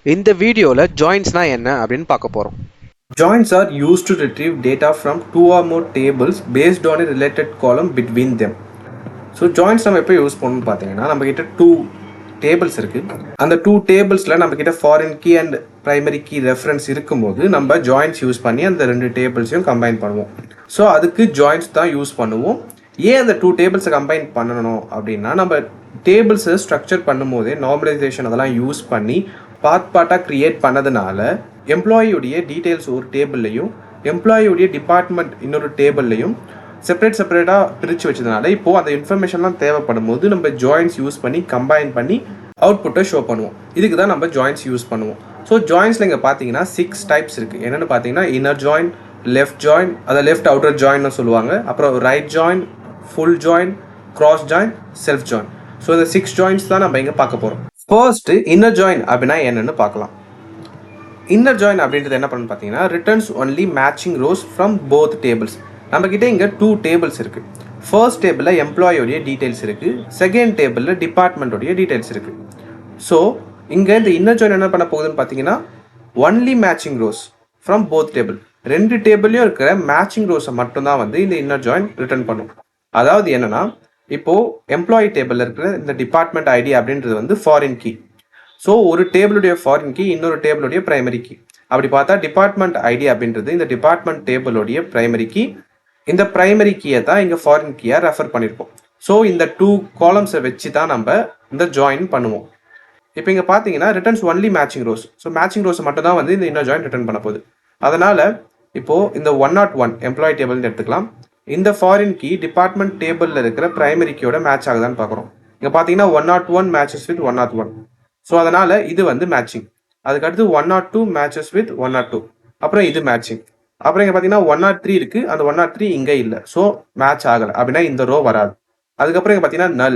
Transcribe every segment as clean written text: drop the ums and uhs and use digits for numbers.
இந்த வீடியோவில் ஜாயின்ஸ்னா என்ன அப்படின்னு பார்க்க போகிறோம். Joins are used to retrieve data from two or more tables based on a related column between them. So joins நம்ம எப்போ யூஸ் பண்ணணும்னு பார்த்தீங்கன்னா, நம்மக்கிட்ட டூ டேபிள்ஸ் இருக்குது. அந்த டூ டேபிள்ஸில் நம்மக்கிட்ட foreign key and primary key reference இருக்கும்போது நம்ம ஜாயின்ஸ் யூஸ் பண்ணி அந்த ரெண்டு டேபிள்ஸையும் கம்பைன் பண்ணுவோம். ஸோ அதுக்கு ஜாயின்ஸ் தான் யூஸ் பண்ணுவோம். ஏன் அந்த டூ டேபிள்ஸை கம்பைன் பண்ணணும் அப்படின்னா, நம்ம டேபிள்ஸை ஸ்ட்ரக்சர் பண்ணும்போதே நார்மலைசேஷன் அதெல்லாம் யூஸ் பண்ணி பார்ட்டாக க்ரியேட் பண்ணதுனால எம்ப்ளாயியுடைய டீட்டெயில்ஸ் ஒரு டேபிள்லையும் எம்ப்ளாயியுடைய டிபார்ட்மெண்ட் இன்னொரு டேபிள்லையும் செப்பரேட்டாக பிரித்து வச்சதுனால இப்போது அந்த இன்ஃபர்மேஷன்லாம் தேவைப்படும் போது நம்ம ஜாயின்ஸ் யூஸ் பண்ணி கம்பைன் பண்ணி அவுட்புட்டை ஷோ பண்ணுவோம். இதுக்கு தான் நம்ம ஜாயின்ஸ் யூஸ் பண்ணுவோம். ஸோ ஜாயின்ஸில் இங்கே பார்த்தீங்கன்னா 6 டைப்ஸ் இருக்குது. என்னென்னு பார்த்தீங்கன்னா இன்னர் ஜாயின், லெஃப்ட் ஜாயின், அதை லெஃப்ட் அவுட்டர் ஜாயின்னு சொல்லுவாங்க. அப்புறம் right join, full join, cross join, self join. So இந்த 6 ஜாயின்ஸ் தான் நம்ம இங்கே பார்க்க போகிறோம். ஃபர்ஸ்ட் இன்னர் ஜாயின் அப்படின்னா என்னன்னு பார்க்கலாம். இன்னர் ஜாயின் அப்படின்றது என்ன பண்ணு பார்த்தீங்கன்னா, returns only matching rows from both tables. நம்மக்கிட்ட இங்கே 2 டேபிள்ஸ் இருக்குது. ஃபர்ஸ்ட் டேபிளில் எம்ப்ளாயோடைய டீட்டெயில்ஸ் இருக்குது, செகண்ட் டேபிளில் டிபார்ட்மெண்ட்டோடைய டீட்டெயில்ஸ் இருக்குது. ஸோ இங்கே இந்த இன்னர் ஜாயின் என்ன பண்ண போகுதுன்னு பார்த்தீங்கன்னா, only matching rows from both table. ரெண்டு டேபிள்லையும் இருக்கிற மேட்சிங் ரோஸை மட்டும்தான் வந்து இந்த இன்னர் ஜாயின் ரிட்டர்ன் பண்ணும். அதாவது என்னன்னா, இப்போது எம்ப்ளாயி டேபிளில் இருக்கிற இந்த டிபார்ட்மெண்ட் ஐடி அப்படின்றது வந்து ஃபாரின் கீ. ஸோ ஒரு டேபிளுடைய ஃபாரின் கீ, இன்னொரு டேபிளுடைய பிரைமரி கீ. அப்படி பார்த்தா டிபார்ட்மெண்ட் ஐடி அப்படின்றது இந்த டிபார்ட்மெண்ட் டேபிளுடைய பிரைமரி கீ. இந்த பிரைமரி கீயை தான் இங்கே ஃபாரின் கீயாக ரெஃபர் பண்ணியிருப்போம். ஸோ இந்த 2 காலம்ஸை வச்சு தான் நம்ம இந்த ஜாயின் பண்ணுவோம். இப்போ இங்கே பார்த்தீங்கன்னா returns only matching rose. So matching rose மட்டும் தான் வந்து இந்த இன்னர் ஜாயின் ரிட்டர்ன் பண்ண போகுது. அதனால் இப்போது இந்த 101 எம்ப்ளாயி டேபிள்னு எடுத்துக்கலாம். இந்த ஃபாரின் கீ டிபார்ட்மெண்ட் டேபிளில் இருக்கிற பிரைமரி கீயோட மேட்ச் ஆகுதான்னு பார்க்குறோம். இங்கே பார்த்தீங்கன்னா 101 மேட்சஸ் வித் 101. ஸோ அதனால் இது வந்து மேட்சிங். அதுக்கடுத்து 102 மேட்சஸ் வித் 102. அப்புறம் இது மேட்சிங். அப்புறம் இங்கே பார்த்தீங்கன்னா 103 இருக்குது. அந்த 103 இங்கே இல்லை. ஸோ மேட்ச் ஆகலை அப்படின்னா இந்த ரோ வராது. அதுக்கப்புறம் இங்கே பார்த்தீங்கன்னா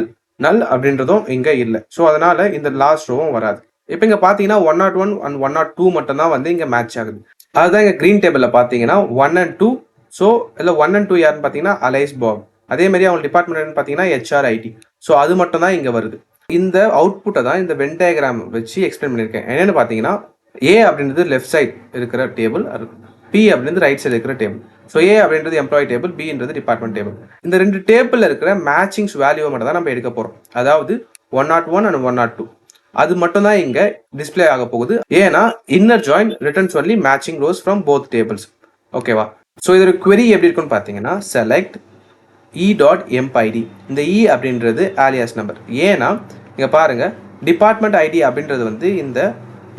நல் அப்படின்றதும் இங்கே இல்லை. ஸோ அதனால் இந்த லாஸ்ட் ரோவும் வராது. இப்போ இங்கே பார்த்தீங்கன்னா 101 அண்ட் 102 மட்டும்தான் வந்து இங்கே மேட்ச் ஆகுது. அதுதான் இங்கே க்ரீன் டேபிளில் பார்த்தீங்கன்னா 1 and 2. ஸோ இதில் 1 and 2 யாருன்னு பார்த்தீங்கன்னா அலைஸ் பாப். அதே மாதிரி அவங்க டிபார்ட்மெண்ட் பார்த்தீங்கன்னா HRIT. ஸோ அது மட்டும் தான் இங்கே வருது. இந்த அவுட்புட்டை தான் இந்த வென் டயக்ராம் வச்சு எக்ஸ்பிளைன் பண்ணியிருக்கேன். என்னென்னு பார்த்தீங்கன்னா, A அப்படின்றது லெஃப்ட் சைட் இருக்கிற டேபிள், P அப்படின்றது ரைட் சைடு இருக்கிற டேபிள். ஸோ A அப்படின்றது எம்ப்ளாயி டேபிள், Bன்றது டிபார்ட்மெண்ட் டேபிள். இந்த 2 டேபிளில் இருக்கிற மேட்சிங்ஸ் வேல்யூவை மட்டும் தான் நம்ம எடுக்க போகிறோம். அதாவது 101 and 102 அது மட்டும் தான் இங்கே டிஸ்பிளே ஆக போகுது. ஏன்னா inner join returns only matching rows from both tables. ஓகேவா? ஸோ இதோட query எப்படி இருக்குன்னு பார்த்தீங்கன்னா, செலக்ட் e.empid. இந்த E அப்படின்றது ஆலியாஸ் நம்பர். ஏன்னா இங்கே பாருங்கள், டிபார்ட்மெண்ட் ஐடி அப்படின்றது வந்து இந்த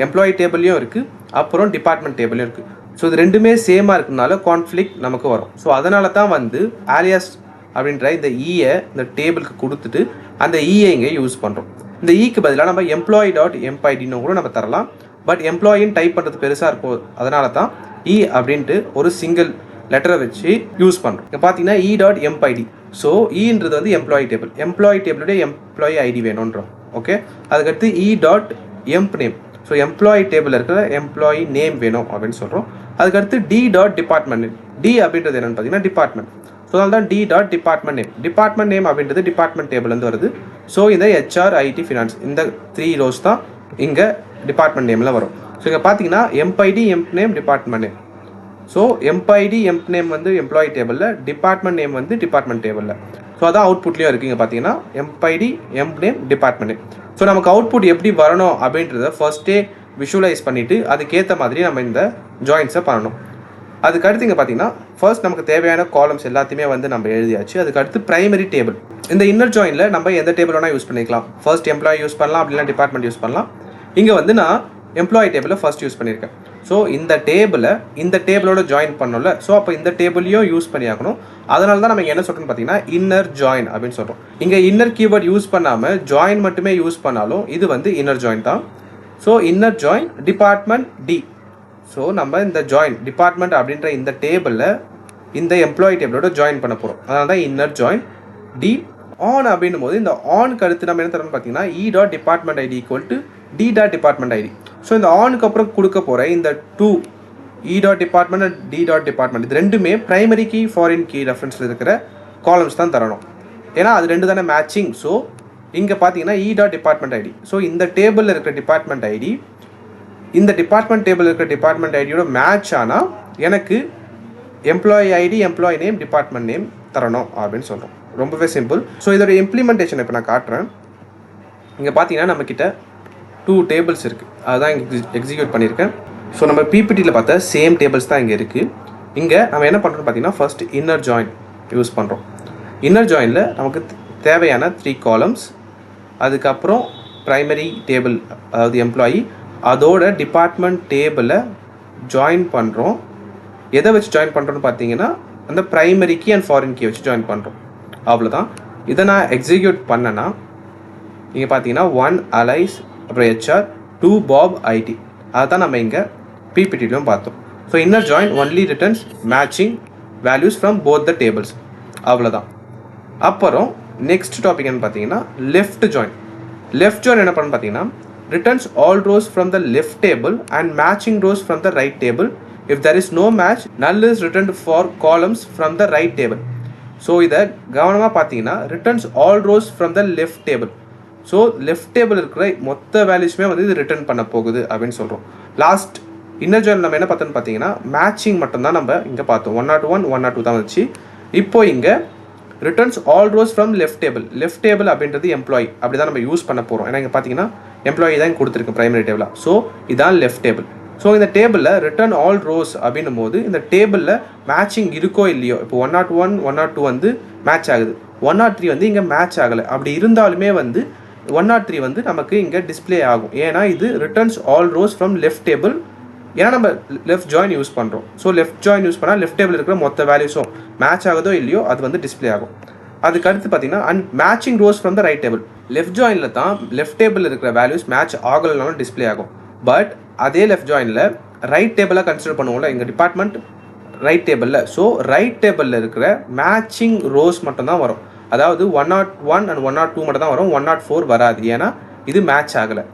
எம்ப்ளாயி டேபிள்லையும் இருக்குது, அப்புறம் டிபார்ட்மெண்ட் டேபிள்லையும் இருக்குது. ஸோ இது ரெண்டுமே சேமாக இருக்கிறதுனால கான்ஃப்ளிக்ட் நமக்கு வரும். ஸோ அதனால தான் வந்து ஆலியாஸ் அப்படின்ற இந்த ஈயை இந்த டேபிளுக்கு கொடுத்துட்டு அந்த ஈயை இங்கே யூஸ் பண்ணுறோம். இந்த ஈக்கு பதிலாக நம்ம employee.empidன்னு கூட நம்ம தரலாம். பட் எம்ப்ளாயின்னு டைப் பண்ணுறது பெருசாக இருக்கும். அதனால தான் E அப்படின்ட்டு ஒரு சிங்கிள் லெட்டரை வச்சு யூஸ் பண்ணுறோம். இப்போ பார்த்தீங்கன்னா E.empid. ஸோ ஈன்றது வந்து எம்ப்ளாயி டேபிள். எம்ப்ளாயி டேபிளுடைய எம்ப்ளாயி ஐடி வேணுன்றோம். ஓகே, அதுக்கடுத்து E.empName. ஸோ எம்ப்ளாயி டேபிளில் இருக்கிற எம்ப்ளாயி நேம் வேணும் அப்படின்னு சொல்கிறோம். அதுக்கடுத்து D.department. டி அப்படின்றது என்னென்னு பார்த்தீங்கன்னா டிபார்ட்மெண்ட். ஸோ அதனால தான் D.department name. டிபார்ட்மெண்ட் நேம் அப்படின்றது டிபார்ட்மெண்ட் டேபிள்லேருந்து வருது. ஸோ இந்த HRIT ஃபினான்ஸ் இந்த 3 ரோஸ் தான் இங்கே டிபார்ட்மெண்ட் நேமில் வரும். ஸோ இங்கே பார்த்தீங்கன்னா empid, empName, department name. So empid, empName வந்து எம்ப்ளாயி டேபிளில், டிபார்ட்மெண்ட் நேம் வந்து டிபார்ட்மெண்ட் டேபிளில். ஸோ அதான் அவுட்புட்லேயும் இருக்குங்க. பார்த்தீங்கன்னா empid, empName, department name. So நமக்கு அவுட்புட் எப்படி வரணும் அப்படின்றத ஃபர்ஸ்ட்டே விஷுவலைஸ் பண்ணிவிட்டு அதுக்கேற்ற மாதிரி நம்ம இந்த ஜாயின்ஸை பண்ணணும். அதுக்கடுத்து இங்கே பார்த்தீங்கன்னா ஃபர்ஸ்ட் நமக்கு தேவையான காலம்ஸ் எல்லாத்தையுமே வந்து நம்ம எழுதியாச்சு. அதுக்கடுத்து பிரைமரி டேபிள். இந்த இன்னர் ஜாயினில் நம்ம எந்த டேபிள் வேணால் யூஸ் பண்ணிக்கலாம். ஃபர்ஸ்ட் எம்ப்ளாயி யூஸ் பண்ணலாம், அப்படின்னா டிபார்ட்மெண்ட் யூஸ் பண்ணலாம். இங்கே வந்து நான் எம்ப்ளாயி டேபிளை ஃபர்ஸ்ட் யூஸ் பண்ணியிருக்கேன். ஸோ இந்த டேபிளோட ஜாயின் பண்ணோம்ல, ஸோ அப்போ இந்த டேபிளையும் யூஸ் பண்ணி ஆகணும். அதனால தான் நம்ம என்ன சொல்கிறோம்னு பார்த்தீங்கன்னா இன்னர் ஜாயின் அப்படின்னு சொல்கிறோம். இங்கே இன்னர் கீவேர்ட் யூஸ் பண்ணாமல் ஜாயின் மட்டுமே யூஸ் பண்ணாலும் இது வந்து இன்னர் ஜாயின் தான். So inner join department D. So நம்ம இந்த ஜாயின் டிபார்ட்மெண்ட் அப்படின்ற இந்த டேபிளில் இந்த எம்ப்ளாயி டேபிளோட ஜாயின் பண்ண போகிறோம். அதனால தான் இன்னர் ஜாயின் டி. ஆன் அப்படின்னும் போது இந்த ஆனுக்கு அடுத்து நம்ம என்ன தரோம்னு பார்த்தீங்கன்னா E.department ID = D.department ID. So இந்த ஆனுக்கு அப்புறம் கொடுக்க போகிற இந்த 2 E.department அண்ட் D.department இது ரெண்டுமே பிரைமரி கீ ஃபாரின் கீ ரெஃபரன்ஸில் இருக்கிற காலம்ஸ் தான் தரணும். ஏன்னா அது ரெண்டு தானே மேட்சிங். ஸோ இங்கே பார்த்தீங்கன்னா E.department ID. ஸோ இந்த டேபிளில் இருக்கிற டிபார்ட்மெண்ட் ஐடி இந்த டிபார்ட்மெண்ட் டேபிள் இருக்கிற டிபார்ட்மெண்ட் ஐடியோட மேட்ச் ஆனால் எனக்கு employee ID, employee name, department name தரணும் அப்படின்னு சொல்கிறோம். ரொம்பவே சிம்பிள். ஸோ இதோட இம்ப்ளிமெண்டேஷன் இப்போ நான் காட்டுறேன். இங்கே பார்த்தீங்கன்னா நம்மக்கிட்ட 2 டேபிள்ஸ் இருக்குது, அதுதான் இங்கே எக்ஸிக்யூட் பண்ணியிருக்கேன். ஸோ நம்ம பிபிடியில் பார்த்த சேம் டேபிள்ஸ் தான் இங்கே இருக்குது. இங்கே நம்ம என்ன பண்ணுறோம்னு பார்த்தீங்கன்னா ஃபர்ஸ்ட் இன்னர் ஜாயின் யூஸ் பண்ணுறோம். இன்னர் ஜாயினில் நமக்கு தேவையான 3 காலம்ஸ், அதுக்கப்புறம் ப்ரைமரி டேபிள் அதாவது எம்ப்ளாயி, அதோட டிபார்ட்மெண்ட் டேபிளை ஜாயின் பண்ணுறோம். எதை வச்சு ஜாயின் பண்ணுறோன்னு பார்த்தீங்கன்னா அந்த primary key and foreign key வச்சு ஜாயின் பண்ணுறோம். அவ்வளோதான். இதை நான் எக்ஸிக்யூட் பண்ணேன்னா இங்கே பார்த்தீங்கன்னா 1 அலைஸ், அப்புறம் HR, 2 பாப் ஐடி, அதை தான் நம்ம இங்கே பிபிடிலையும் பார்த்தோம். So inner join only returns matching values from both the tables. அவ்வளோதான். அப்புறம் நெக்ஸ்ட் டாபிக் என்ன பார்த்தீங்கன்னா லெஃப்ட் ஜாயின். லெஃப்ட் ஜாயின் என்ன பண்ணு பார்த்தீங்கன்னா returns all rose from the left table and matching rows from the right table. If there is no match, null is returned for columns from the right table. So இதை கவனமாக பார்த்தீங்கன்னா returns all rose from the left table. So left table இருக்கிற மொத்த வேல்யூஸுமே வந்து இது return பண்ண போகுது அப்படின்னு சொல்கிறோம். லாஸ்ட் இன்னர் ஜாயின் நம்ம என்ன பார்த்தோன்னு பார்த்தீங்கன்னா மேட்சிங் மட்டும்தான் நம்ம இங்கே பார்த்தோம். 101, 102 தான் வந்துச்சு. இப்போ இங்கே returns all rose from left table. Left table அப்படின்றது எம்ப்ளாயி, அப்படி தான் நம்ம யூஸ் பண்ண போகிறோம். ஏன்னா இங்கே பார்த்தீங்கன்னா எம்ப்ளாயி தான் கொடுத்துருக்கு ப்ரைமரி டேபிளாக. ஸோ இதான் லெஃப்ட் டேபிள். ஸோ இந்த டேபிளில் ரிட்டர்ன் ஆல் ரோஸ் அப்படின்னும் போது இந்த டேபிளில் மேட்சிங் இருக்கோ இல்லையோ, இப்போ 101, 102 வந்து மேட்ச் ஆகுது, 103 வந்து இங்கே மேட்ச் ஆகலை. அப்படி இருந்தாலுமே வந்து 103 வந்து நமக்கு இங்கே டிஸ்பிளே ஆகும். ஏன்னா இது returns all rose from left table. ஏன்னா நம்ம லெஃப்ட் ஜாயின் யூஸ் பண்ணுறோம். ஸோ லெஃப்ட் ஜாயின் யூஸ் பண்ணால் லெஃப்ட் டேபிள் இருக்கிற மொத்த வேல்யூஸும் மேட்ச் ஆகுதோ இல்லையோ அது வந்து டிஸ்பிளே ஆகும். அதுக்கு அடுத்து பார்த்தீங்கன்னா and matching rows from the right table. Left ஜாயினில் தான் லெஃப்ட் டேபிள் இருக்கிற வேல்யூஸ் மேட்ச் ஆகலைனாலும் டிஸ்பிளே ஆகும். பட் அதே லெஃப்ட் ஜாயினில் ரைட் டேபிளாக கன்சிடர் பண்ணுவோம்ல, எங்கள் டிபார்ட்மெண்ட் ரைட் டேபிளில். ஸோ ரைட் டேபிளில் இருக்கிற மேட்சிங் ரோஸ் மட்டும்தான் வரும். அதாவது 101 அண்ட் 102 மட்டும் தான் வரும், 104 வராது. ஏன்னா இது மேட்ச் ஆகலை.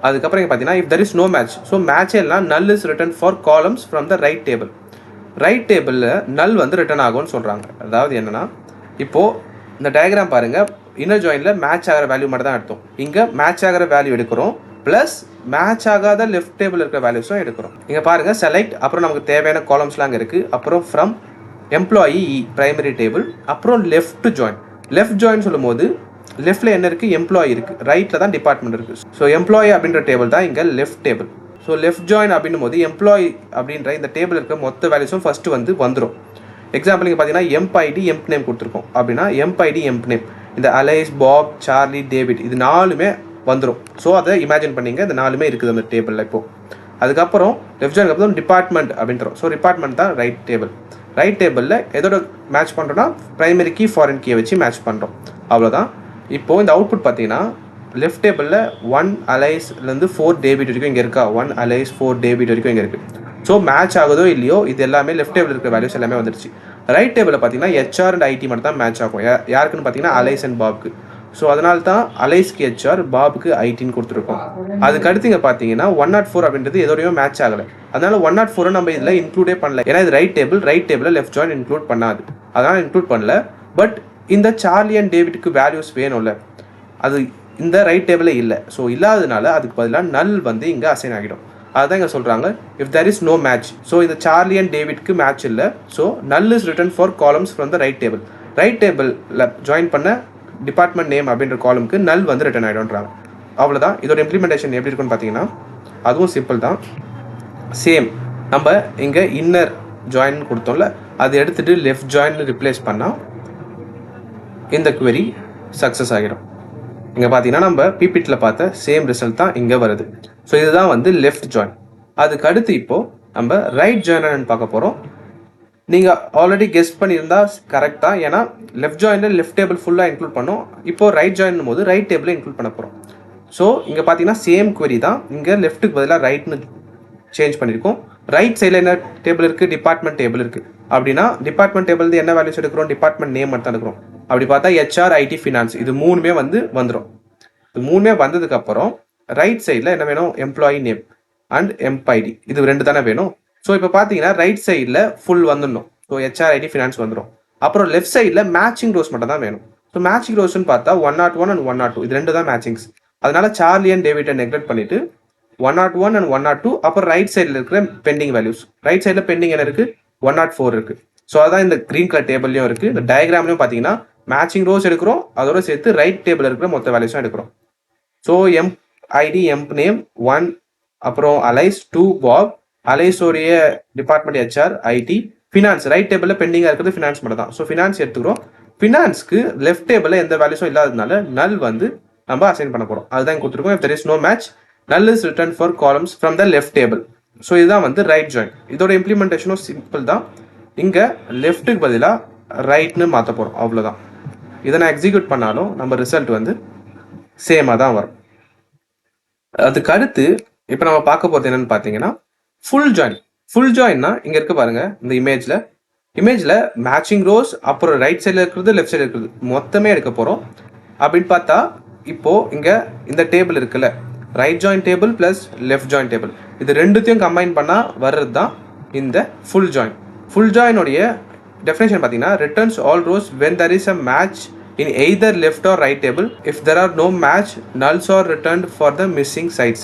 அதுக்கப்புறம் இங்கே பார்த்தீங்கன்னா if there is no match, so மேட்சே இல்லைனா null is written for columns from the right table. Right டேபிளில் null வந்து ரிட்டர்ன் ஆகும்னு சொல்கிறாங்க. அதாவது என்னென்னா இப்போது இந்த டயக்ராம் பாருங்கள், இன்னர் ஜாயினில் மேட்ச் ஆகிற வேல்யூ மட்டும் தான் எடுத்தோம். இங்கே மேட்ச் ஆகிற வேல்யூ எடுக்கிறோம், ப்ளஸ் மேட்ச் ஆகாத லெஃப்ட் டேபிள் இருக்கிற வேல்யூஸும் எடுக்கிறோம். இங்கே பாருங்கள் செலக்ட், அப்புறம் நமக்கு தேவையான காலம்ஸ்லாம் அங்கே இருக்குது. அப்புறம் ஃப்ரம் எம்ப்ளாயி ப்ரைமரி டேபிள், அப்புறம் லெஃப்ட் ஜாயின். லெஃப்ட் ஜாயின் சொல்லும் போது லெஃப்ட்டில் என்ன இருக்குது, எம்ப்ளாயி இருக்குது, ரைட்டில் தான் டிபார்ட்மெண்ட் இருக்குது. ஸோ எம்ப்ளாயி அப்படின்ற டேபிள் தான் இங்கே left table. So left join அப்படின்னும் போது எம்ப்ளாயி அப்படின்ற இந்த டேபிள் இருக்கிற மொத்த வேல்யூஸும் ஃபஸ்ட்டு வந்து வந்துடும். எக்ஸாம்பிள் இங்கே பார்த்தீங்கன்னா எம்ப் ஐடி, எம்ப் நேம் கொடுத்துருக்கோம். அப்படின்னா எம்ப் ஐடி, எம்ப் நேம், இந்த அலைஸ், பாப், சார்லி, டேவிட், இது 4மே வந்துடும். ஸோ அதை இமேஜின் பண்ணிங்க, இந்த 4மே இருக்குது அந்த டேபிளில். இப்போது அதுக்கப்புறம் லெஃப்ட் ஜாயினுக்கு அப்புறம் டிபார்ட்மெண்ட் அப்படின்றோம். ஸோ டிபார்ட்மெண்ட் தான் ரைட் டேபிள். ரைட் டேபிளில் எதோட மேட்ச் பண்ணுறோன்னா ப்ரைமரி கீ, ஃபாரின் கீயை வச்சு மேட்ச் பண்ணுறோம். அவ்வளோதான். இப்போது இந்த அவுட்புட் பார்த்தீங்கன்னா லெஃப்ட் டேபிளில் 1 அலைஸ்லேருந்து 4 டேவிட் வரைக்கும் இங்கே இருக்கா, 1 அலைஸ் 4 டேவிட் வரைக்கும் இங்கே இருக்குது. ஸோ மேட்ச் ஆகுதோ இல்லையோ இது எல்லாமே லெஃப்ட் டேபிள் இருக்கிற வேல்யூஸ் எல்லாமே வந்துடுச்சு. ரைட் டேபிளில் பார்த்தீங்கன்னா HR அண்ட் IT மட்டும் தான் மேட்ச் ஆகும். யாருக்குன்னு பார்த்தீங்கன்னா அலைஸ் அண்ட் பாப்க்கு. ஸோ அதனால தான் அலைஸ்க்கு HR, பாபுக்கு ஐடின்னு கொடுத்துருக்கோம். அதுக்கு அடுத்து இங்கே பார்த்தீங்கன்னா 104 அப்படின்றது எதோடையும் மேட்ச் ஆகலை. அதனால 104 நம்ம இதில் இன்க்ளூடே பண்ணல. ஏன்னா இது ரைட் டேபிளில் லெஃப்ட் ஜாயின் இன்க்ளூட் பண்ணாது, அதனால் இன்க்ளூட் பண்ணல. பட் இந்த சார்லி அண்ட் டேவிட்க்கு வேல்யூஸ் வேணும்ல, அது இந்த ரைட் டேபிளில் இல்லை. ஸோ இல்லாததுனால அதுக்கு பதிலாக நல் வந்து இங்கே அசைன் ஆகிடும். அதுதான் இங்கே சொல்கிறாங்க if there is no match. So இந்த சார்லி அண்ட் டேவிட்க்கு மேட்ச் இல்லை. So null is written for columns from the right table. Right டேபிளில் ஜாயின் பண்ண டிபார்ட்மெண்ட் நேம் அப்படின்ற காலமுக்கு நல் வந்து ரிட்டர்ன் ஆகிடும்ன்றாங்க. அவ்வளோதான். இதோட இம்ப்ளிமெண்டேஷன் எப்படி இருக்குன்னு பார்த்தீங்கன்னா அதுவும் சிம்பிள் தான். சேம் நம்ம இங்கே இன்னர் ஜாயின் கொடுத்தோம்ல, அதை எடுத்துகிட்டு லெஃப்ட் ஜாயின் ரிப்ளேஸ் பண்ணால் இந்த query சக்ஸஸ் ஆகிடும். இங்கே பார்த்தீங்கன்னா நம்ம பிபிடியில் பார்த்த சேம் ரிசல்ட் தான் இங்கே வருது. ஸோ இதுதான் வந்து லெஃப்ட் ஜாயின். அதுக்கு அடுத்து இப்போது நம்ம ரைட் ஜாயின் பார்க்க போகிறோம். நீங்கள் ஆல்ரெடி கெஸ்ட் பண்ணியிருந்தா கரெக்ட் தான். ஏன்னா லெஃப்ட் ஜாயினில் லெஃப்ட் டேபிள் ஃபுல்லாக இன்க்ளூட் பண்ணோம். இப்போது ரைட் ஜாயின் போது ரைட் டேபிளை இன்க்ளூட் பண்ண போகிறோம். ஸோ இங்கே பார்த்தீங்கன்னா சேம் query தான். இங்கே லெஃப்ட்டுக்கு பதிலாக ரைட்னு சேஞ்ச் பண்ணியிருக்கோம். ரைட் சைடில் என்ன டேபிள் இருக்குது, டிபார்ட்மெண்ட் டேபிள் இருக்குது. அப்படின்னா டிபார்ட்மெண்ட் டேபிள் என்ன வேல்யூஸ் எடுக்கிறோம், டிபார்ட்மெண்ட் நேம் மட்டும் தான் எடுக்கிறோம். அப்படி பார்த்தா HR, IT, ஃபினான்ஸ் இது 3மே வந்து வந்துடும். இது 3மே வந்ததுக்கப்புறம் ரைட் சைடில் என்ன வேணும், employee name and emp ID, இது 2 தானே வேணும். ஸோ இப்போ பார்த்தீங்கன்னா ரைட் சைடில் ஃபுல் வந்துடணும். ஸோ HR, IT, ஃபினான்ஸ் வந்துடும். அப்புறம் லெஃப்ட் சைடில் மேட்சிங் ரோஸ் மட்டும் தான் வேணும். ஸோ மேட்சிங் ரோஸ்ன்னு பார்த்தா 101 அண்ட் 102 இது 2 தான் மேட்சிங்ஸ். அதனால சார்லி அண்ட் டேவிட்டை நெக்லெக்ட் பண்ணிவிட்டு 101 அண்ட் 102. அப்புறம் ரைட் சைடில் இருக்கிற பெண்டிங் வேல்யூஸ். ரைட் சைடில் பெண்டிங் என்ன இருக்குது? 104 இருக்குது. ஸோ அதான் இந்த க்ரீன் கலர் டேபிள்லையும் இருக்குது. இந்த டயக்ராம்லையும் பார்த்தீங்கன்னா மேட்சிங் ரோஸ் எடுக்கிறோம், அதோட சேர்த்து ரைட் டேபிள் இருக்கிற மொத்த வேல்யூஸும் எடுக்கிறோம். So emp ID, emp name 1, அப்புறம் அலைஸ் 2 பாப், அலைஸோடைய department HR ID, finance right டேபிளில் பெண்டிங்காக இருக்கிறது ஃபினான்ஸ் மட்டும் தான். ஸோ ஃபினான்ஸ் எடுத்துக்கிறோம். ஃபினான்ஸ்க்கு லெஃப்ட் டேபிளில் எந்த வேல்யூஸும் இல்லாததுனால நல் வந்து நம்ம அசைன் பண்ண போகிறோம். அதுதான் கொடுத்துருக்கோம். If there is no match, null is return for columns from the left table. So இதுதான் வந்து ரைட் ஜாயின். இதோட இம்ப்ளிமெண்டேஷனும் சிம்பிள் தான். இங்கே லெஃப்ட்டுக்கு பதிலாக ரைட்னு மாற்ற போகிறோம், அவ்வளோதான். இதை நான் எக்ஸிக்யூட் பண்ணாலும் நம்ம ரிசல்ட் வந்து சேமாக தான் வரும். அதுக்கு அடுத்து இப்போ நம்ம பார்க்க போகிறது என்னன்னு பார்த்தீங்கன்னா ஃபுல் ஜாயின். ஃபுல் ஜாயின்னா இங்கே இருக்க பாருங்க, இந்த இமேஜில் மேட்சிங் ரோஸ், அப்புறம் ரைட் சைடில் இருக்கிறது, லெஃப்ட் சைடில் இருக்கிறது மொத்தமே எடுக்க போகிறோம். அப்படின்னு பார்த்தா இப்போ இங்கே இந்த டேபிள் இருக்குல்ல, right join table plus left join table, இது ரெண்டுத்தையும் கம்பைன் பண்ணால் வர்றது தான் இந்த ஃபுல் ஜாயின். ஃபுல் ஜாயினுடைய டெஃபினேஷன் பார்த்தீங்கன்னா returns all rose when there is a match in either left or right table. If there are no match, nulls are returned for the missing sides.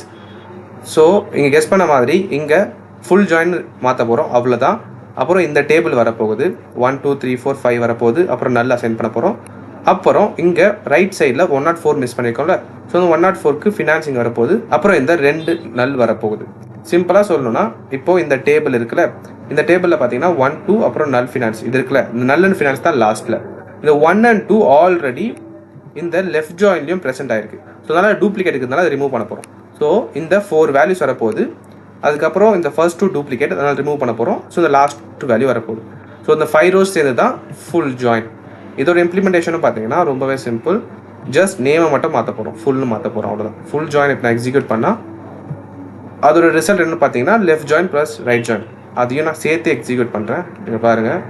So இங்கே guess பண்ண மாதிரி இங்கே full join மாற்ற போகிறோம், அவ்வளோதான். அப்புறம் இந்த டேபிள் வரப்போகுது, 1 2 3 4 5 வரப்போகுது. அப்புறம் நல் அசைன் பண்ண போகிறோம். அப்புறம் இங்கே ரைட் சைடில் 104 மிஸ் பண்ணியிருக்கோம்ல, ஸோ அந்த 104க்கு ஃபினான்சிங் வரப்போகுது. அப்புறம் இந்த 2 நல் வரப்போகுது. சிம்பிளாக சொல்லணும்னா இப்போது இந்த டேபிள் இருக்குல்ல, இந்த டேபிளில் பார்த்தீங்கன்னா 1 2 அப்புறம் நல் ஃபினான்ஸ் இது இருக்குல்ல, இந்த நல் அண்ட் ஃபினான்ஸ் தான் லாஸ்ட்டில். இந்த 1 and 2 ஆல்ரெடி இந்த லெஃப்ட் ஜாயின்லையும் ப்ரெசென்ட் ஆயிருக்கு. ஸோ அதனால் டூப்ளிகேட் இருக்கிறதுனால அதை ரிமூவ் பண்ண போகிறோம். ஸோ இந்த 4 வேல்யூஸ் வரப்போகுது. அதுக்கப்புறம் இந்த ஃபர்ஸ்ட் 2 டூப்ளிகேட், அதனால் ரிமூவ் பண்ண போகிறோம். ஸோ இந்த லாஸ்ட் வேல்யூ வரப்போகுது. ஸோ இந்த 5 ரோஸ் சேர்ந்து தான் ஃபுல் ஜாயின். இதோட இம்ப்ளிமெண்டேஷனும் பார்த்தீங்கன்னா ரொம்பவே சிம்பிள். ஜஸ்ட் நேமை மட்டும் மாற்ற போகிறோம், ஃபுல்னு மாற்ற போகிறோம், அவ்வளோதான். ஃபுல் ஜாயின் இப்போ நான் எக்ஸிக்யூட் பண்ணால் அதோட ரிசல்ட் என்ன பார்த்தீங்கன்னா left join plus right join. அதையும் நான் சேர்த்து எக்ஸிக்யூட் பண்ணுறேன், நீங்கள் பாருங்கள்.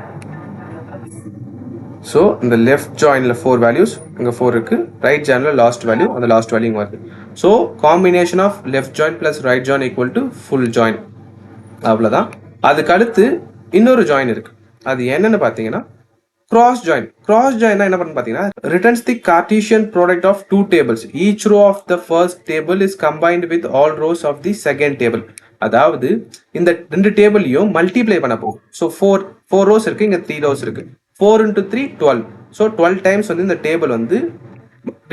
ஸோ இந்த லெஃப்ட் ஜாயினில் 4 வேல்யூஸ், இங்கே 4 இருக்குது. ரைட் ஜாயினில் லாஸ்ட் வேல்யூ, அந்த லாஸ்ட் வேல்யூ இங்கே வருது. So combination of left join plus right join equal to full join, அவ்வளோதான். அதுக்கு அடுத்து இன்னொரு ஜாயின் இருக்குது. அது என்னென்னு பார்த்தீங்கன்னா cross join. Cross join என்ன பண்ணு பார்த்தீங்கன்னா returns the Cartesian product of two tables. Each row of the first table is combined with all rows of the second table. அதாவது இந்த ரெண்டு டேபிளையும் மல்டிப்ளை பண்ண போகும். ஸோ 4 ரோஸ் இருக்கு, இங்க 3 ரோஸ் இருக்கு. 4 into 3 12. ஸோ 12 டைம்ஸ் வந்து இந்த டேபிள் வந்து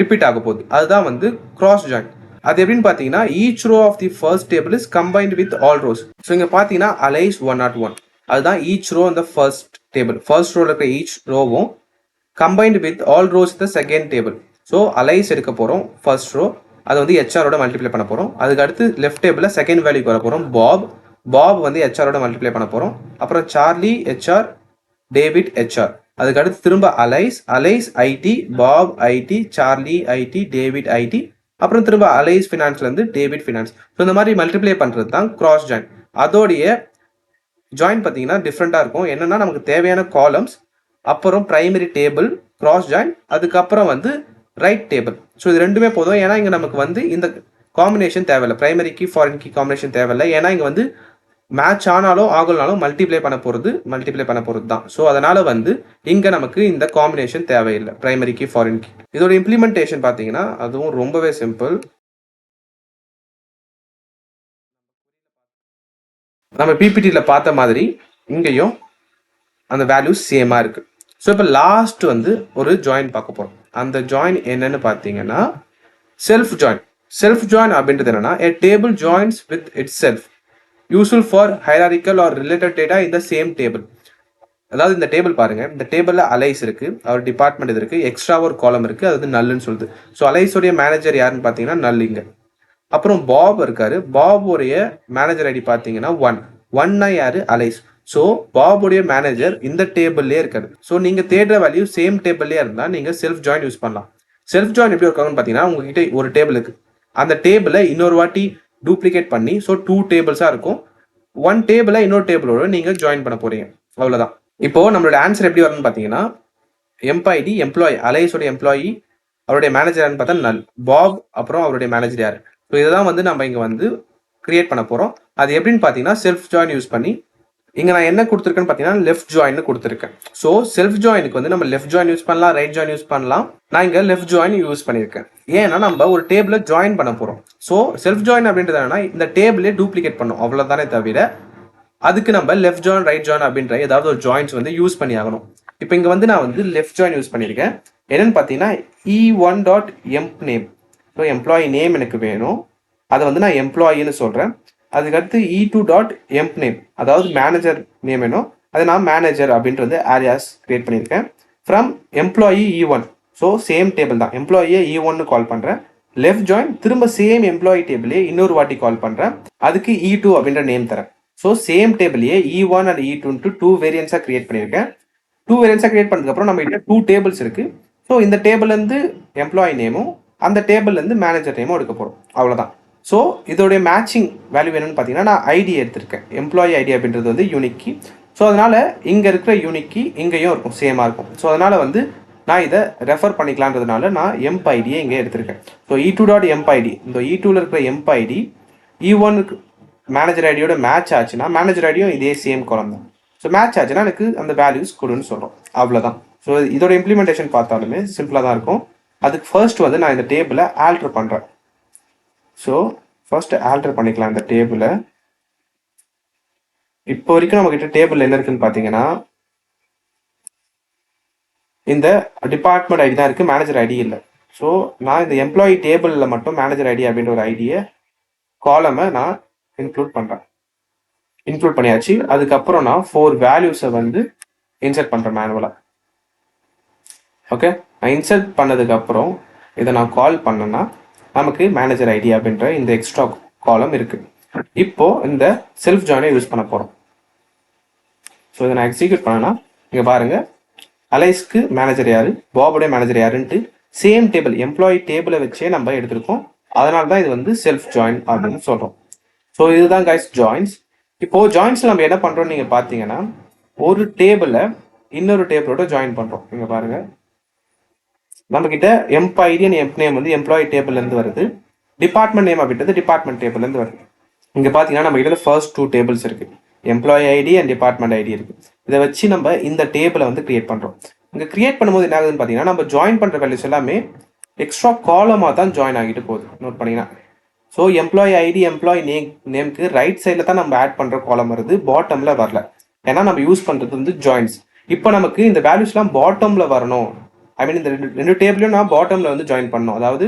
ரிப்பீட் ஆக போகுது. அதுதான் வந்து cross join. அது எப்படின்னு பார்த்தீங்கன்னா each row of the first table is combined with all rows. So இங்க பார்த்தீங்கன்னா aligns 101. அதுதான் each row in the first table. First row இருக்கிற each rowவும் combined with all rows in the second table. So Alice எடுக்க போகிறோம் first row, அதை வந்து ஹெச்ஆரோட multiply பண்ண போகிறோம். அதுக்கு அடுத்து லெஃப்ட் டேபிளில் செகண்ட் வேல்யூக்கு வர போகிறோம் பாப் வந்து ஹெச்ஆரோட மல்டிப்ளை பண்ண போகிறோம். அப்புறம் சார்லி ஹெச்ஆர், டேவிட் ஹெச்ஆர். அதுக்கு அடுத்து திரும்ப Alice ID, Bob ID, Charlie ID, David ID. அப்புறம் திரும்ப அலைஸ் ஃபினான்ஸ்லேருந்து டேவிட் ஃபினான்ஸ். ஸோ இந்த மாதிரி மல்டிப்ளை பண்ணுறது தான் கிராஸ் ஜாயின். அதோடைய ஜாயின் பார்த்தீங்கன்னா டிஃப்ரெண்ட்டாக இருக்கும். என்னன்னா நமக்கு தேவையான காலம்ஸ், அப்புறம் பிரைமரி டேபிள், கிராஸ் ஜாயின், அதுக்கப்புறம் வந்து ரைட் டேபிள். ஸோ இது ரெண்டுமே போதும். ஏன்னா இங்கே நமக்கு வந்து இந்த காம்பினேஷன் தேவையில்லை, primary key foreign key combination தேவையில்லை. ஏன்னா இங்கே வந்து மேட்ச் ஆனாலும் ஆகலனாலும் மல்டிப்ளை பண்ண போகிறது தான். ஸோ அதனால வந்து இங்கே நமக்கு இந்த காம்பினேஷன் தேவையில்லை, பிரைமரி கீ ஃபாரின் கீ. இதோட இம்ப்ளிமெண்டேஷன் பார்த்தீங்கன்னா அதுவும் ரொம்பவே சிம்பிள். நம்ம பிபிடியில் பார்த்த மாதிரி இங்கேயும் அந்த வேல்யூஸ் சேமாக இருக்குது. ஸோ இப்போ லாஸ்ட் வந்து ஒரு ஜாயின் பார்க்க போகிறோம். அந்த ஜாயின் என்னன்னு பார்த்தீங்கன்னா செல்ஃப் ஜாயின் அப்படின்றது என்னன்னா a table joins with itself, useful for hierarchical or related data in the same table. அதாவது இந்த டேபிள் பாருங்க, இந்த டேபிளில் அலைஸ் இருக்கு, அவர் டிபார்ட்மெண்ட் இது இருக்கு, எக்ஸ்ட்ரா ஒரு காலம் இருக்கு, அது வந்து நல்லுன்னு சொல்லுது. ஸோ அலைஸோடைய மேனேஜர் யாருன்னு பார்த்தீங்கன்னா நல்லிங்க. அப்புறம் பாப் இருக்காரு, பாபுடைய மேனேஜர் ஐடி பார்த்தீங்கன்னா 1 யாரு அலைஸ். ஸோ பாபுடைய மேனேஜர் இந்த டேபிள்லேயே இருக்காரு. ஸோ நீங்கள் தேடுற வேல்யூ சேம் டேபிள்லேயே இருந்தால் நீங்கள் செல்ஃப் ஜாயின் யூஸ் பண்ணலாம். செல்ஃப் ஜாயின் எப்படி இருக்காங்கன்னு பார்த்தீங்கன்னா உங்ககிட்ட ஒரு டேபிள் இருக்கு, அந்த டேபிளை இன்னொரு வாட்டி டூப்ளிகேட் பண்ணி, ஸோ 2 டேபிள்ஸாக இருக்கும், 1 டேபிளை இன்னொரு டேபிளோட நீங்கள் ஜாயின் பண்ண போறீங்க, அவ்வளோதான். இப்போ நம்மளோட ஆன்சர் எப்படி வரும்னு பார்த்தீங்கன்னா எம்ஐடி எம்ப்ளாயி, அலைஸோட எம்ப்ளாயி, அவருடைய மேனேஜர் யாருன்னு பார்த்தா நல், பாப், அப்புறம் அவருடைய மேனேஜர் யார். ஸோ இதை தான் வந்து நம்ம இங்கே வந்து கிரியேட் பண்ண போகிறோம். அது எப்படின்னு பார்த்தீங்கன்னா செல்ஃப் ஜாயின் யூஸ் பண்ணி இங்கே நான் என்ன கொடுத்துருக்கேன்னு பார்த்தீங்கன்னா லெஃப்ட் ஜாயின் கொடுத்துருக்கேன். ஸோ செல்ஃப் ஜாயினுக்கு வந்து நம்ம லெஃப்ட் ஜாயின் யூஸ் பண்ணலாம், ரைட் ஜாயின் யூஸ் பண்ணலாம். நான் இங்கே லெஃப்ட் ஜாயின் யூஸ் பண்ணியிருக்கேன். ஏன்னா நம்ம ஒரு டேபிளை ஜாயின் பண்ண போகிறோம். ஸோ செல்ஃப் ஜாயின் அப்படின்றது என்னன்னா இந்த டேபிளே டூப்ளிகேட் பண்ணும், அவ்வளோதானே தவிர அதுக்கு நம்ம லெஃப்ட் ஜாயின் ரைட் ஜாயின் அப்படின்ற ஏதாவது ஒரு ஜாயின்ஸ் வந்து யூஸ் பண்ணி ஆகணும். இப்போ இங்கே வந்து நான் வந்து லெஃப்ட் ஜாயின் யூஸ் பண்ணியிருக்கேன். என்னன்னு பார்த்தீங்கன்னா e1.emp name. So employee name எனக்கு வேணும், அதை வந்து நான் எம்ப்ளாயின்னு சொல்கிறேன். அதுக்கடுத்து e2.emp நேம், அதாவது மேனேஜர் நேம் வேணும், அதை நான் மேனேஜர் அப்படின்றது ஆரியாஸ் கிரியேட் பண்ணியிருக்கேன். From employee e1, so same table தான், எம்ப்ளாயியை e1ன்னு கால் பண்ணுறேன். லெஃப்ட் ஜாயின் திரும்ப சேம் எம்ப்ளாயி டேபிளே இன்னொரு வாட்டி கால் பண்ணுறேன், அதுக்கு e2 அப்படின்ற நேம் தரேன். ஸோ சேம் டேபிளையே e1 அண்ட் e2 டூ வேரியன்ஸாக கிரியேட் பண்ணியிருக்கேன். டூ வேரியன்ஸாக கிரியேட் பண்ணதுக்கப்புறம் நம்ம கிட்ட டூ டேபிள்ஸ் இருக்குது. ஸோ இந்த டேபிள்லேருந்து எம்ப்ளாயி நேமும் அந்த டேபிள்லேருந்து மேனேஜர் நேமும் எடுக்க போகிறோம், அவ்வளோதான். ஸோ இதோடைய மேட்சிங் வேல்யூ என்னன்னு பார்த்தீங்கன்னா நான் ஐடி எடுத்திருக்கேன். எம்ப்ளாயி ஐடி அப்படின்றது வந்து யூனிக்கி. ஸோ அதனால் இங்கே இருக்கிற யூனிக்கி இங்கேயும் இருக்கும், சேமாக இருக்கும். ஸோ அதனால் வந்து நான் இதை ரெஃபர் பண்ணிக்கலான்றதுனால நான் எம்ப் ஐடியை இங்கே எடுத்திருக்கேன். ஸோ e2.emp ஐடி, இந்த e2ல இருக்கிற எம்ப் ஐடி e1க்கு மேனேஜர் ஐடியோட மேட்ச் ஆச்சுன்னா மேனேஜர் ஐடியும் இதே சேம் காலம் தான். ஸோ மேட்ச் ஆச்சுன்னா எனக்கு அந்த வேல்யூஸ் கொடுன்னு சொல்கிறோம், அவ்வளோதான். ஸோ இதோட இம்ப்ளிமெண்டேஷன் பார்த்தாலுமே சிம்பிளாக தான் இருக்கும். அதுக்கு ஃபர்ஸ்ட் வந்து நான் இந்த டேபிளை ஆல்டர் பண்ணுறேன். ஸோ ஃபர்ஸ்ட் ஆல்டர் பண்ணிக்கலாம் இந்த டேபிளை. இப்போ வரைக்கும் நம்ம கிட்ட டேபிள் என்ன இருக்குன்னு பார்த்தீங்கன்னா இந்த டிபார்ட்மெண்ட் ஐடி தான் இருக்கு, மேனேஜர் ஐடி இல்லை. ஸோ நான் இந்த எம்ப்ளாயி டேபிளில் மட்டும் மேனேஜர் ஐடி அப்படின்ற ஒரு ஐடியை காலமை நான் இன்க்ளூட் பண்ணியாச்சு. அதுக்கப்புறம் நான் 4 வேல்யூஸை வந்து இன்சர்ட் பண்ணுறேன் மேனுவலாக. ஓகே, நான் இன்சர்ட் பண்ணதுக்கப்புறம் இதை நான் கால் பண்ணேன்னா நமக்கு மேனேஜர் ஐடி அப்படின்ற இந்த எக்ஸ்ட்ரா காலம் இருக்குது. இப்போ இந்த செல்ஃப் ஜாயினை யூஸ் பண்ண போகிறோம். ஸோ இதை நான் எக்ஸிக்யூட் பண்ணேன்னா இங்கே பாருங்கள், அலைஸ்க்கு மேனேஜர் யார், பாபுடைய மேனேஜர் யாருன்ட்டு சேம் டேபிள் எம்ப்ளாயி டேபிளை வச்சே நம்ம எடுத்திருக்கோம். அதனால தான் இது வந்து செல்ஃப் ஜாயின் அப்படின்னு சொல்கிறோம். ஸோ இதுதான் கைஸ் ஜாயின்ஸ். இப்போது ஜாயின்ஸில் நம்ம என்ன பண்ணுறோம்னு நீங்கள் பார்த்தீங்கன்னா ஒரு டேபிளை இன்னொரு டேபிளோட ஜாயின் பண்ணுறோம். இங்கே பாருங்கள், நம்மக்கிட்ட emp ID and emp name வந்து எம்ப்ளாயி டேபிள்லேருந்து வருது, டிபார்ட்மெண்ட் நேம் அப்படின்றது டிபார்ட்மெண்ட் டேபிள்லேருந்து வருது. இங்கே பார்த்தீங்கன்னா நம்ம கிட்ட ஃபர்ஸ்ட் 2 டேபிள்ஸ் இருக்குது, employee ID and department ID இருக்குது. இதை வச்சு நம்ம இந்த டேபிளை வந்து கிரியேட் பண்ணுறோம். இங்கே கிரியேட் பண்ணும்போது என்ன ஆகுதுன்னு பார்த்தீங்கன்னா நம்ம ஜாயின் பண்ணுற வேல்யூஸ் எல்லாமே எக்ஸ்ட்ரா காலமாக தான் ஜாயின் ஆகிட்டு போகுது. நோட் பண்ணிங்கன்னா ஸோ எம்ப்ளாயி ஐடி எம்ப்ளாயி நேம்க்கு ரைட் சைடில் தான் நம்ம ஆட் பண்ணுற காலம் வருது, பாட்டமில் வரல. ஏன்னா நம்ம யூஸ் பண்ணுறது வந்து ஜாயின்ஸ். இப்போ நமக்கு இந்த வேல்யூஸ்லாம் பாட்டமில் வரணும், ஐ மீன் இந்த ரெண்டு டேபிளையும் நான் பாட்டமில் வந்து ஜாயின் பண்ணணும். அதாவது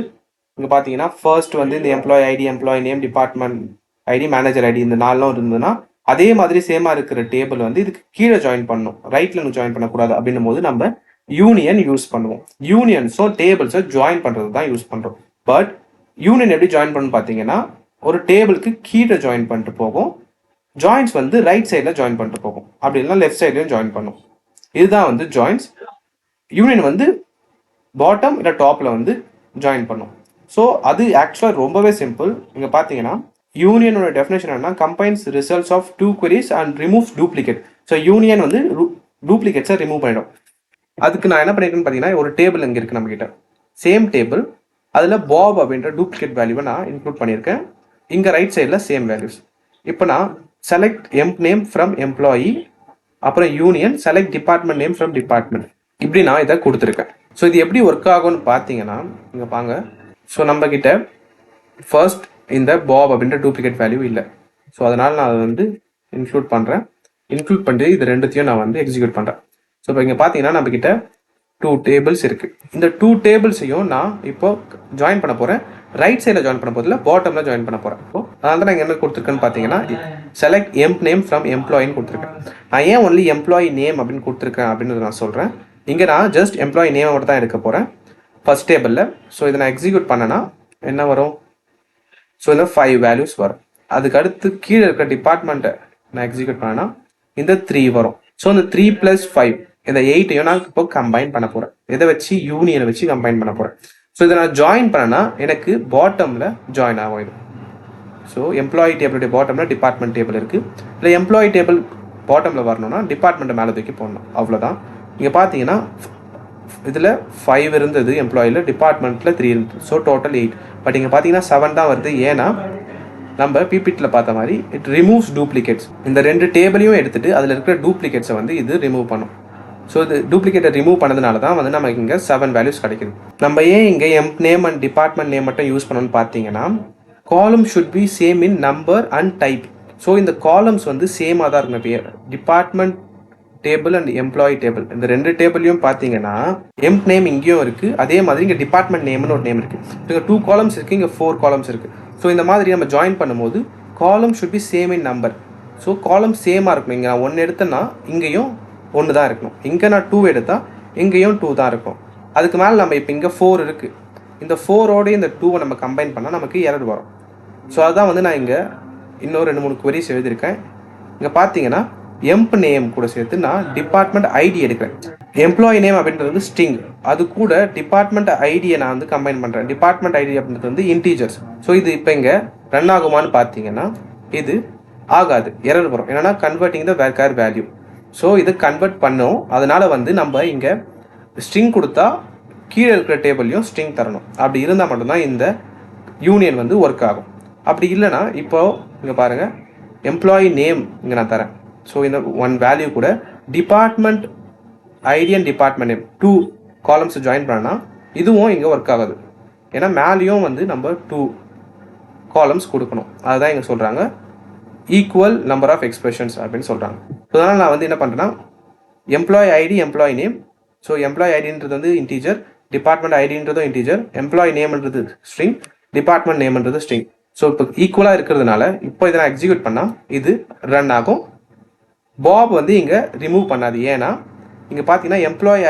இங்கே பார்த்தீங்கன்னா ஃபர்ஸ்ட் வந்து இந்த employee ID employee name department ID manager ID இந்த 4 இருந்ததுன்னா அதே மாதிரி சேமாக இருக்கிற டேபிள் வந்து இதுக்கு கீழே ஜாயின் பண்ணணும், ரைட்டில் ஜாயின் பண்ணக்கூடாது. அப்படின்னும் போது நம்ம யூனியன் யூஸ் பண்ணுவோம். யூனியன்ஸோ டேபிள்ஸோ ஜாயின் பண்ணுறது தான் யூஸ் பண்ணுறோம். பட் யூனியன் எப்படி ஜாயின் பண்ணு பார்த்தீங்கன்னா ஒரு டேபிளுக்கு கீழே ஜாயின் பண்ணிட்டு போகும், ஜாயின்ஸ் வந்து ரைட் சைடில் ஜாயின் பண்ணிட்டு போகும், அப்படி இல்லைனா லெஃப்ட் சைட்லையும் ஜாயின் பண்ணும். இதுதான் வந்து ஜாயின்ஸ். யூனியன் வந்து பாட்டம் இல்லை டாப்பில் வந்து ஜாயின் பண்ணும். ஸோ அது ஆக்சுவலாக ரொம்பவே சிம்பிள். இங்கே பார்த்தீங்கன்னா யூனியனோட டெஃபினேஷன் என்னன்னா combines results of 2 queries and removes duplicate. So union வந்து டூப்ளிகேட்ஸை ரிமூவ் பண்ணிடும். அதுக்கு நான் என்ன பண்ணியிருக்கேன்னு பார்த்தீங்கன்னா ஒரு டேபிள் இங்கே இருக்குது நம்மக்கிட்ட, சேம் டேபிள், அதில் பாப் அப்படின்ற டூப்ளிகேட் வேல்யூவை நான் இன்க்ளூட் பண்ணியிருக்கேன். இங்கே ரைட் சைடில் சேம் வேல்யூஸ். இப்போ நான் select emp name from employee, அப்புறம் union select department name from department, இப்படி நான் இதை கொடுத்துருக்கேன். ஸோ இது எப்படி ஒர்க் ஆகும்னு பார்த்தீங்கன்னா இங்கே பாங்க. ஸோ நம்மக்கிட்ட ஃபர்ஸ்ட் இந்த பாப் அப்படின்ற டூப்ளிகேட் வேல்யூ இல்லை. ஸோ அதனால் நான் அதை வந்து இன்க்ளூட் பண்ணிட்டு இது ரெண்டுத்தையும் நான் வந்து எக்ஸிக்யூட் பண்ணுறேன். ஸோ இப்போ இங்கே பார்த்தீங்கன்னா நம்மக்கிட்ட 2 டேபிள்ஸ் இருக்குது. இந்த 2 டேபிள்ஸையும் நான் இப்போ ஜாயின் பண்ண போகிறேன். ரைட் சைடில் ஜாயின் பண்ண போதில் பாட்டமில் ஜாயின் பண்ண போகிறேன். இப்போ அதனால தான் நான் என்ன கொடுத்துருக்கேன்னு பார்த்தீங்கன்னா செலக்ட் எம்ப் நேம் ஃப்ரம் எம்ப்ளாயின்னு கொடுத்துருக்கேன். நான் ஏன் ஒன்லி எம்ப்ளாயி நேம் அப்படின்னு கொடுத்துருக்கேன் அப்படின்னு நான் சொல்கிறேன். இங்கே நான் ஜஸ்ட் எம்ப்ளாயி நேமை மட்டும் தான் எடுக்க போகிறேன் ஃபர்ஸ்ட் டேபிளில். ஸோ இதை நான் எக்ஸிக்யூட் பண்ணேன்னா என்ன வரும்? ஸோ இந்த 5 வேல்யூஸ் வரும். அதுக்கு அடுத்து கீழே இருக்கிற டிபார்ட்மெண்ட்டை நான் எக்ஸிக்யூட் பண்ணேன்னா இந்த 3 வரும். ஸோ இந்த 3 + 5 இந்த 8ஐயும் நான் இப்போ கம்பைன் பண்ண போகிறேன். இதை வச்சு யூனியனை வச்சு கம்பைன் பண்ண போகிறேன். ஸோ இதை நான் ஜாயின் பண்ணேன்னா எனக்கு பாட்டமில் ஜாயின் ஆகும் இது. ஸோ எம்ப்ளாயி டேபிளுடைய பாட்டமில் டிபார்ட்மெண்ட் டேபிள் இருக்குது. இல்லை எம்ப்ளாயி டேபிள் பாட்டமில் வரணும்னா டிபார்ட்மெண்ட்டை மேலே தூக்கி போடணும், அவ்வளோதான். இங்கே பார்த்தீங்கன்னா இதில் 5 இருந்தது எம்ப்ளாயில், டிபார்ட்மெண்ட்டில் 3 இருந்தது. So total 8. பட் இங்கே பார்த்தீங்கன்னா 7 தான் வருது. ஏன்னா நம்ம பிபிடியில் பார்த்த மாதிரி இட் ரிமூவ்ஸ் டூப்ளிகேட்ஸ். இந்த 2 டேபிளையும் எடுத்துகிட்டு அதில் இருக்கிற டூப்ளிகேட்ஸை வந்து இது ரிமூவ் பண்ணும். ஸோ இது டூப்ளிகேட்டை ரிமூவ் பண்ணதுனால தான் வந்து நமக்கு இங்கே 7 வேல்யூஸ் கிடைக்குது. நம்ம ஏன் இங்கே எம்ப் நேம் அண்ட் டிபார்ட்மெண்ட் நேம் மட்டும் யூஸ் பண்ணணும்னு பார்த்தீங்கன்னா, காலம் should be same in number and type. So இந்த காலம்ஸ் வந்து சேமாக தான் இருக்கணும். இப்போ department table and employee table, இந்த 2 டேபிளையும் பார்த்தீங்கன்னா எம்ப் நேம் இங்கேயும் இருக்குது, அதே மாதிரி இங்கே டிபார்ட்மெண்ட் நேம்னு ஒரு நேம் இருக்குது. இங்கே 2 காலம்ஸ் இருக்குது, இங்கே 4 காலம்ஸ் இருக்குது. ஸோ இந்த மாதிரி நம்ம ஜாயின் பண்ணும்போது காலம் should be same in number. So காலம் சேமாக இருக்கணும். இங்கே நான் 1 எடுத்தேன்னா இங்கேயும் 1 தான் இருக்கணும். இங்கே நான் 2 எடுத்தால் இங்கேயும் 2 தான் இருக்கும். அதுக்கு மேலே நம்ம இப்போ இங்கே 4 இருக்குது, இந்த 4ஓட இந்த 2வை நம்ம கம்பைன் பண்ணால் நமக்கு எரர் வரும். ஸோ அதுதான் வந்து நான் இங்கே இன்னும் 2-3 queries எழுதியிருக்கேன். இங்கே பார்த்தீங்கன்னா எம்ப் நேம் கூட சேர்த்து நான் டிபார்ட்மெண்ட் ஐடி எடுக்கிறேன். எம்ப்ளாயி நேம் அப்படின்றது வந்து ஸ்ட்ரிங், அது கூட டிபார்ட்மெண்ட் ஐடியை நான் வந்து கம்பைன் பண்ணுறேன். டிபார்ட்மெண்ட் ஐடி அப்படின்றது வந்து இன்டீஜர்ஸ். ஸோ இது இப்போ இங்கே ரன் ஆகுமான்னு பார்த்தீங்கன்னா இது ஆகாது, எரர் வரும். என்னன்னா கன்வெர்ட்டிங் த வேர்கார் வேல்யூ. ஸோ இது கன்வெர்ட் பண்ணோம். அதனால வந்து நம்ம இங்கே ஸ்ட்ரிங் கொடுத்தா கீழே இருக்கிற டேபிளையும் ஸ்ட்ரிங் தரணும். அப்படி இருந்தால் மட்டும்தான் இந்த யூனியன் வந்து ஒர்க் ஆகும். அப்படி இல்லைனா இப்போ இங்கே பாருங்கள், எம்ப்ளாயி நேம் இங்கே நான் தரேன். ஸோ இந்த 1 வேல்யூ கூட department ID and department name 2 columns join பண்ணால் இதுவும் இங்கே ஒர்க் ஆகாது. ஏன்னா மேலேயும் வந்து நம்ம 2 காலம்ஸ் கொடுக்கணும். அதுதான் இங்கே சொல்கிறாங்க ஈக்குவல் நம்பர் ஆஃப் எக்ஸ்பிரஷன்ஸ் அப்படின்னு சொல்கிறாங்க. ஸோ அதனால் நான் வந்து என்ன பண்ணுறேன்னா employee ID employee name. So employee ஐடின்றது வந்து இன்டீஜர், டிபார்ட்மெண்ட் ஐடின்றதும் இன்டீஜர், எம்ப்ளாயி நேம்ன்றது ஸ்ட்ரிங், டிபார்ட்மெண்ட் நேம்ன்றது ஸ்ட்ரிங். ஸோ இப்போ ஈக்குவலாக இருக்கிறதுனால இப்போ இதை நான் எக்ஸிக்யூட் பண்ணால் இது ரன் ஆகும். பாப் வந்து இங்கே ரிமூவ் பண்ணாது. ஏன்னா இங்கே பார்த்தீங்கன்னா எம்ப்ளாயி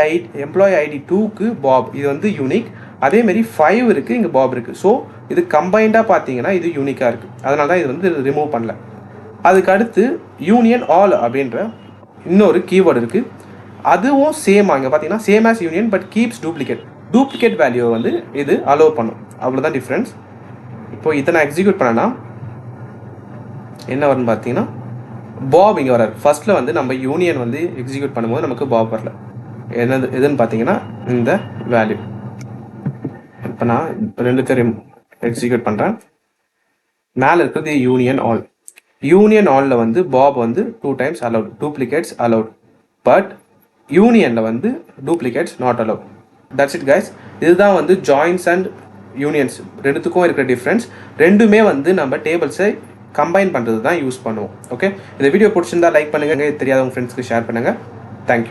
ஐடி 2க்கு பாப் இது வந்து யூனிக், அதேமாரி 5 இருக்குது, இங்கே பாப் இருக்குது. ஸோ இது கம்பைண்டாக பார்த்தீங்கன்னா இது யூனிக்காக இருக்குது. அதனால தான் இது வந்து ரிமூவ் பண்ணல. அதுக்கு அடுத்து யூனியன் ஆல் அப்படின்ற இன்னொரு கீவேர்டு இருக்குது. அதுவும் சேமாக இங்கே பார்த்தீங்கன்னா same as union but keeps duplicate வேல்யூவை வந்து இது அலோவ் பண்ணும். அவ்வளோதான் டிஃப்ரென்ஸ். இப்போ இதை நான் எக்ஸிக்யூட் பண்ணேன்னா என்ன வரும்னு பார்த்தீங்கன்னா பாப் இங்கே வராது. ஃபர்ஸ்ட்டில் வந்து நம்ம யூனியன் வந்து எக்ஸிக்யூட் பண்ணும்போது நமக்கு பாப் வரல. எதுன்னு பார்த்தீங்கன்னா இந்த வேல்யூ. இப்போ நான் 2 பேரையும் எக்ஸிக்யூட் பண்ணுறேன். மேலே இருக்கிறது யூனியன் ஆலில் வந்து பாப் வந்து 2 times allowed, duplicates allowed, but யூனியனில் வந்து duplicates not allowed. That's it guys. இதுதான் வந்து ஜாயின்ஸ் அண்ட் யூனியன்ஸ் ரெண்டுத்துக்கும் இருக்கிற டிஃப்ரென்ஸ். ரெண்டுமே வந்து நம்ம டேபிள்ஸை கம்பைன் பண்ணுறது தான் யூஸ் பண்ணுவோம். ஓகே, இந்த வீடியோ பிடிச்சிருந்தா லைக் பண்ணுங்கள், தெரியாதவங்க ஃப்ரெண்ட்ஸ்க்கு ஷேர் பண்ணுங்கள். தேங்க்யூ.